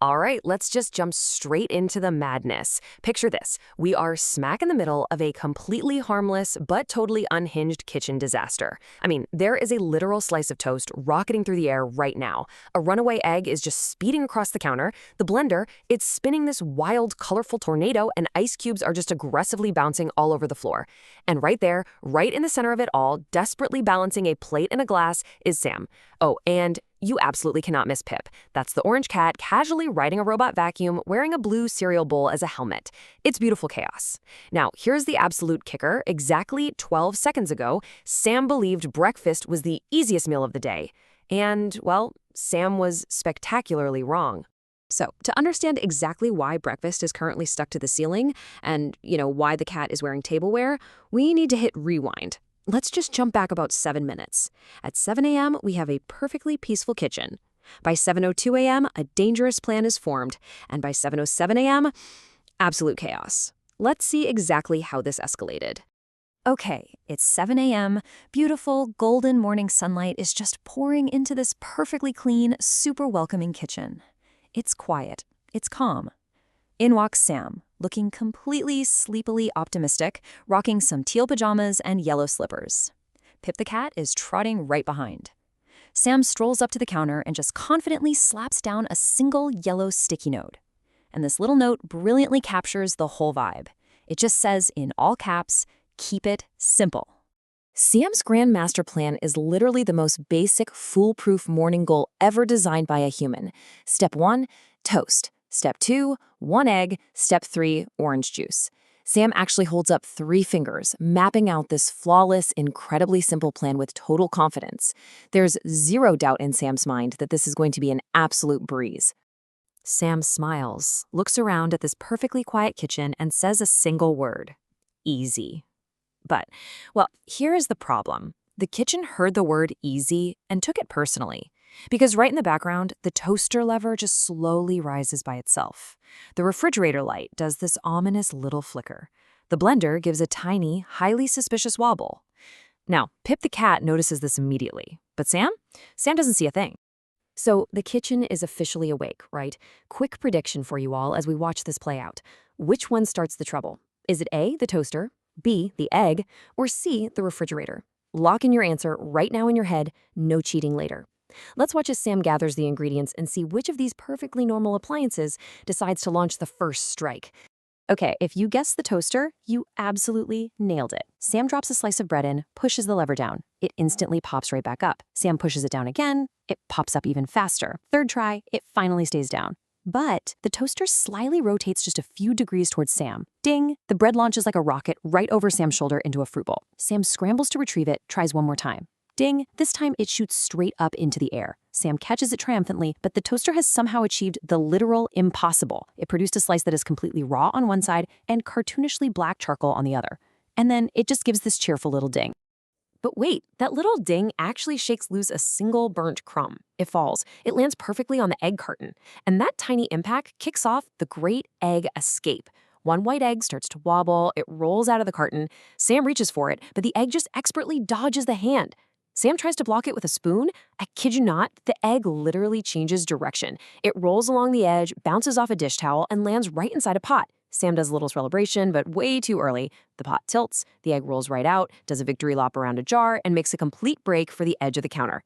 All right, let's just jump straight into the madness. Picture this. We are smack in the middle of a completely harmless but totally unhinged kitchen disaster. I mean, there is a literal slice of toast rocketing through the air right now. A runaway egg is just speeding across the counter. The blender, it's spinning this wild, colorful tornado, and ice cubes are just aggressively bouncing all over the floor. And right there, right in the center of it all, desperately balancing a plate and a glass, is Sam. Oh, and you absolutely cannot miss Pip. That's the orange cat casually riding a robot vacuum, wearing a blue cereal bowl as a helmet. It's beautiful chaos. Now, here's the absolute kicker. Exactly 12 seconds ago, Sam believed breakfast was the easiest meal of the day. And, well, Sam was spectacularly wrong. So, to understand exactly why breakfast is currently stuck to the ceiling and, why the cat is wearing tableware, we need to hit rewind. Let's just jump back about 7 minutes. At 7 a.m., we have a perfectly peaceful kitchen. By 7:02 a.m., a dangerous plan is formed. And by 7:07 a.m., absolute chaos. Let's see exactly how this escalated. Okay, it's 7 a.m. Beautiful, golden morning sunlight is just pouring into this perfectly clean, super welcoming kitchen. It's quiet. It's calm. In walks Sam, looking completely sleepily optimistic, rocking some teal pajamas and yellow slippers. Pip the cat is trotting right behind. Sam strolls up to the counter and just confidently slaps down a single yellow sticky note. And this little note brilliantly captures the whole vibe. It just says in all caps, "Keep it simple." Sam's grand master plan is literally the most basic, foolproof morning goal ever designed by a human. Step 1, toast. Step 2, 1 egg. Step 3, orange juice. Sam actually holds up 3 fingers, mapping out this flawless, incredibly simple plan with total confidence. There's zero doubt in Sam's mind that this is going to be an absolute breeze. Sam smiles, looks around at this perfectly quiet kitchen, and says a single word: easy. But, well, here is the problem. The kitchen heard the word easy and took it personally. Because right in the background, the toaster lever just slowly rises by itself. The refrigerator light does this ominous little flicker. The blender gives a tiny, highly suspicious wobble. Now, Pip the cat notices this immediately. But Sam? Sam doesn't see a thing. So the kitchen is officially awake, right? Quick prediction for you all as we watch this play out. Which one starts the trouble? Is it A, the toaster, B, the egg, or C, the refrigerator? Lock in your answer right now in your head, no cheating later. Let's watch as Sam gathers the ingredients and see which of these perfectly normal appliances decides to launch the first strike. Okay, if you guessed the toaster, you absolutely nailed it. Sam drops a slice of bread in, pushes the lever down. It instantly pops right back up. Sam pushes it down again. It pops up even faster. Third try, it finally stays down. But the toaster slyly rotates just a few degrees towards Sam. Ding! The bread launches like a rocket right over Sam's shoulder into a fruit bowl. Sam scrambles to retrieve it, tries one more time. Ding! This time it shoots straight up into the air. Sam catches it triumphantly, but the toaster has somehow achieved the literal impossible. It produced a slice that is completely raw on one side and cartoonishly black charcoal on the other. And then it just gives this cheerful little ding. But wait, that little ding actually shakes loose a single burnt crumb. It falls. It lands perfectly on the egg carton. And that tiny impact kicks off the great egg escape. One white egg starts to wobble. It rolls out of the carton. Sam reaches for it, but the egg just expertly dodges the hand. Sam tries to block it with a spoon. I kid you not, the egg literally changes direction. It rolls along the edge, bounces off a dish towel, and lands right inside a pot. Sam does a little celebration, but way too early. The pot tilts, the egg rolls right out, does a victory lap around a jar, and makes a complete break for the edge of the counter.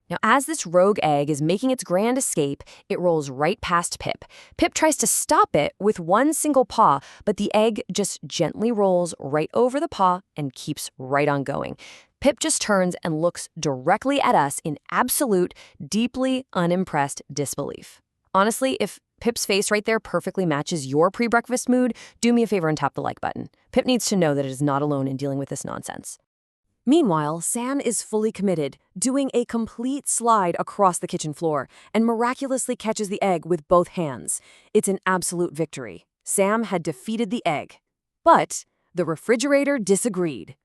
Now, as this rogue egg is making its grand escape, it rolls right past Pip. Pip tries to stop it with one single paw, but the egg just gently rolls right over the paw and keeps right on going. Pip just turns and looks directly at us in absolute, deeply unimpressed disbelief. Honestly, if Pip's face right there perfectly matches your pre-breakfast mood, do me a favor and tap the like button. Pip needs to know that it is not alone in dealing with this nonsense. Meanwhile, Sam is fully committed, doing a complete slide across the kitchen floor, and miraculously catches the egg with both hands. It's an absolute victory. Sam had defeated the egg. But the refrigerator disagreed.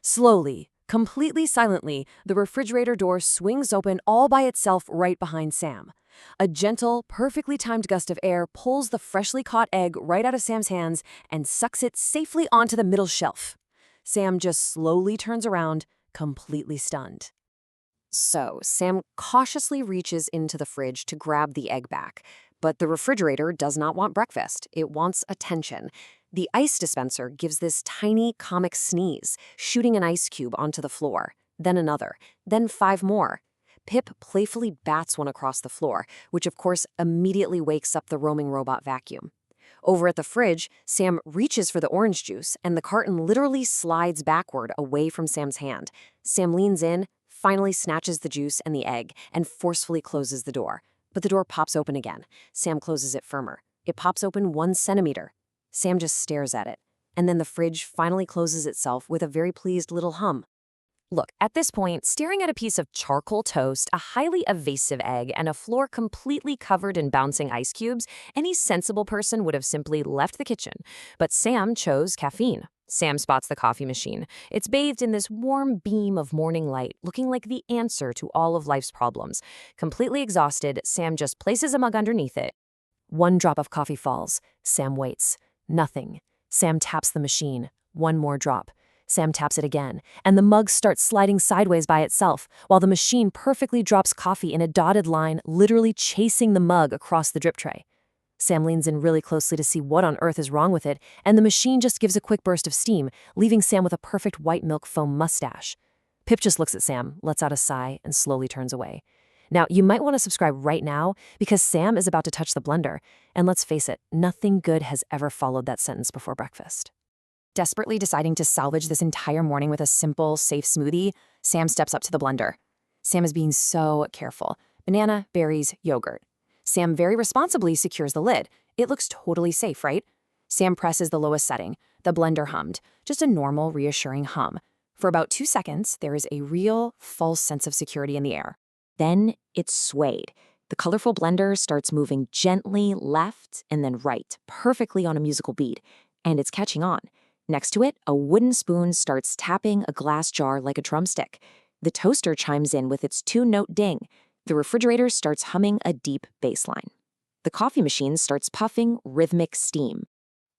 Slowly, completely silently, the refrigerator door swings open all by itself right behind Sam. A gentle, perfectly timed gust of air pulls the freshly caught egg right out of Sam's hands and sucks it safely onto the middle shelf. Sam just slowly turns around, completely stunned. So, Sam cautiously reaches into the fridge to grab the egg back. But the refrigerator does not want breakfast. It wants attention. The ice dispenser gives this tiny comic sneeze, shooting an ice cube onto the floor. Then another. Then 5 more. Pip playfully bats one across the floor, which of course immediately wakes up the roaming robot vacuum. Over at the fridge, Sam reaches for the orange juice, and the carton literally slides backward away from Sam's hand. Sam leans in, finally snatches the juice and the egg, and forcefully closes the door. But the door pops open again. Sam closes it firmer. It pops open 1 centimeter. Sam just stares at it. And then the fridge finally closes itself with a very pleased little hum. Look, at this point, staring at a piece of charcoal toast, a highly evasive egg, and a floor completely covered in bouncing ice cubes, any sensible person would have simply left the kitchen. But Sam chose caffeine. Sam spots the coffee machine. It's bathed in this warm beam of morning light, looking like the answer to all of life's problems. Completely exhausted, Sam just places a mug underneath it. 1 drop of coffee falls. Sam waits. Nothing. Sam taps the machine. 1 more drop. Sam taps it again, and the mug starts sliding sideways by itself, while the machine perfectly drops coffee in a dotted line, literally chasing the mug across the drip tray. Sam leans in really closely to see what on earth is wrong with it, and the machine just gives a quick burst of steam, leaving Sam with a perfect white milk foam mustache. Pip just looks at Sam, lets out a sigh, and slowly turns away. Now, you might want to subscribe right now, because Sam is about to touch the blender, and let's face it, nothing good has ever followed that sentence before breakfast. Desperately deciding to salvage this entire morning with a simple, safe smoothie, Sam steps up to the blender. Sam is being so careful. Banana, berries, yogurt. Sam very responsibly secures the lid. It looks totally safe, right? Sam presses the lowest setting. The blender hummed. Just a normal, reassuring hum. For about 2 seconds, there is a real, false sense of security in the air. Then it swayed. The colorful blender starts moving gently left and then right, perfectly on a musical beat. And it's catching on. Next to it, a wooden spoon starts tapping a glass jar like a drumstick. The toaster chimes in with its 2-note ding. The refrigerator starts humming a deep bass line. The coffee machine starts puffing rhythmic steam.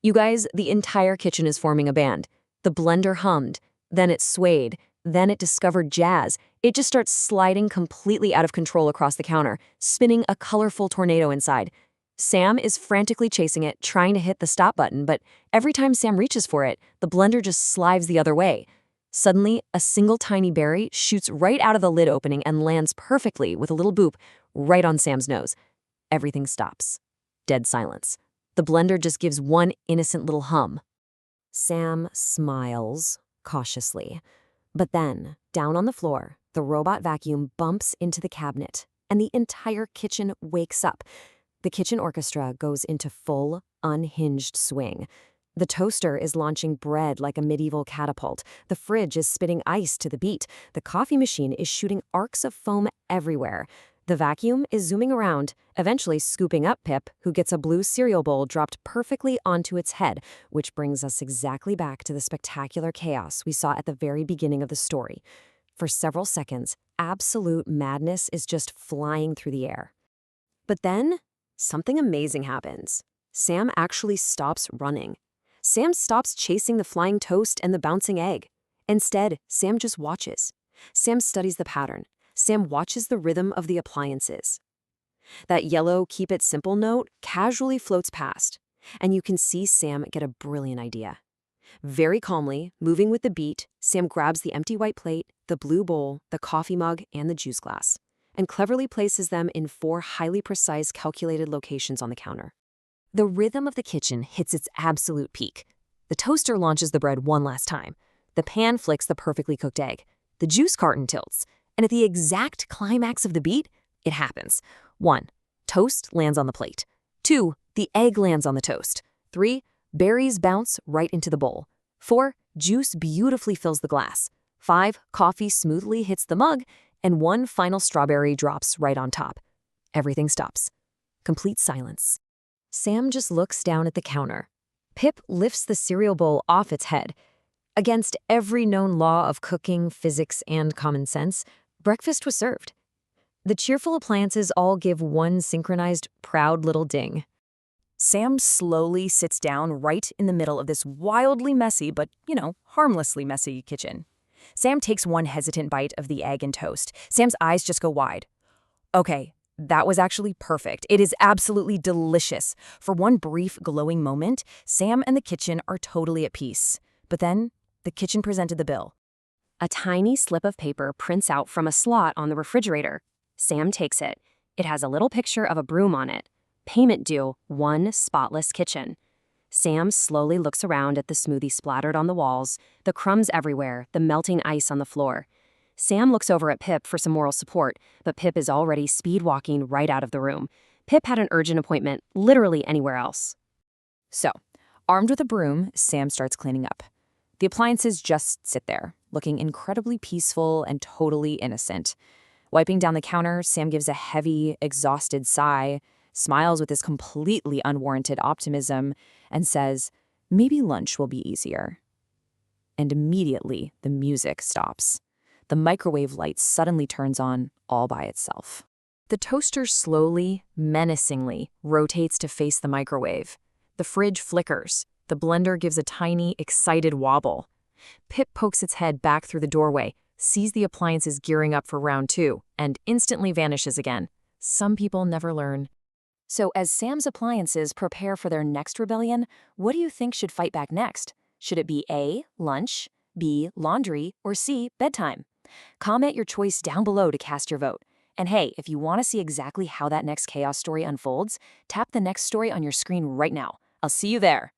You guys, the entire kitchen is forming a band. The blender hummed, then it swayed, then it discovered jazz. It just starts sliding completely out of control across the counter, spinning a colorful tornado inside. Sam is frantically chasing it, trying to hit the stop button, but every time Sam reaches for it, the blender just slides the other way. Suddenly, a single tiny berry shoots right out of the lid opening and lands perfectly with a little boop right on Sam's nose. Everything stops. Dead silence. The blender just gives 1 innocent little hum. Sam smiles cautiously. But then, down on the floor, the robot vacuum bumps into the cabinet, and the entire kitchen wakes up. The kitchen orchestra goes into full, unhinged swing. The toaster is launching bread like a medieval catapult. The fridge is spitting ice to the beat. The coffee machine is shooting arcs of foam everywhere. The vacuum is zooming around, eventually scooping up Pip, who gets a blue cereal bowl dropped perfectly onto its head, which brings us exactly back to the spectacular chaos we saw at the very beginning of the story. For several seconds, absolute madness is just flying through the air. But then, something amazing happens. Sam actually stops running. Sam stops chasing the flying toast and the bouncing egg. Instead, Sam just watches. Sam studies the pattern. Sam watches the rhythm of the appliances. That yellow keep it simple note casually floats past, and you can see Sam get a brilliant idea. Very calmly, moving with the beat, Sam grabs the empty white plate, the blue bowl, the coffee mug, and the juice glass, and cleverly places them in 4 highly precise calculated locations on the counter. The rhythm of the kitchen hits its absolute peak. The toaster launches the bread one last time. The pan flicks the perfectly cooked egg. The juice carton tilts. And at the exact climax of the beat, it happens. 1. Toast lands on the plate. 2. The egg lands on the toast. 3. Berries bounce right into the bowl. 4. Juice beautifully fills the glass. 5. Coffee smoothly hits the mug. And 1 final strawberry drops right on top. Everything stops. Complete silence. Sam just looks down at the counter. Pip lifts the cereal bowl off its head. Against every known law of cooking, physics, and common sense, breakfast was served. The cheerful appliances all give 1 synchronized, proud little ding. Sam slowly sits down right in the middle of this wildly messy but, harmlessly messy kitchen. Sam takes 1 hesitant bite of the egg and toast. Sam's eyes just go wide. Okay, That was actually perfect. It is absolutely delicious. For one brief, glowing moment, Sam and the kitchen are totally at peace. But then, the kitchen presented the bill. A tiny slip of paper prints out from a slot on the refrigerator. Sam takes it. It has a little picture of a broom on it. Payment due, one spotless kitchen. Sam slowly looks around at the smoothie splattered on the walls, the crumbs everywhere, the melting ice on the floor. Sam looks over at Pip for some moral support, but Pip is already speed-walking right out of the room. Pip had an urgent appointment, literally anywhere else. So, armed with a broom, Sam starts cleaning up. The appliances just sit there, looking incredibly peaceful and totally innocent. Wiping down the counter, Sam gives a heavy, exhausted sigh, smiles with this completely unwarranted optimism, and says, "Maybe lunch will be easier." And immediately, the music stops. The microwave light suddenly turns on all by itself. The toaster slowly, menacingly, rotates to face the microwave. The fridge flickers. The blender gives a tiny, excited wobble. Pip pokes its head back through the doorway, sees the appliances gearing up for round two, and instantly vanishes again. Some people never learn. So as Sam's appliances prepare for their next rebellion, what do you think should fight back next? Should it be A, lunch, B, laundry, or C, bedtime? Comment your choice down below to cast your vote. And hey, if you want to see exactly how that next chaos story unfolds, tap the next story on your screen right now. I'll see you there.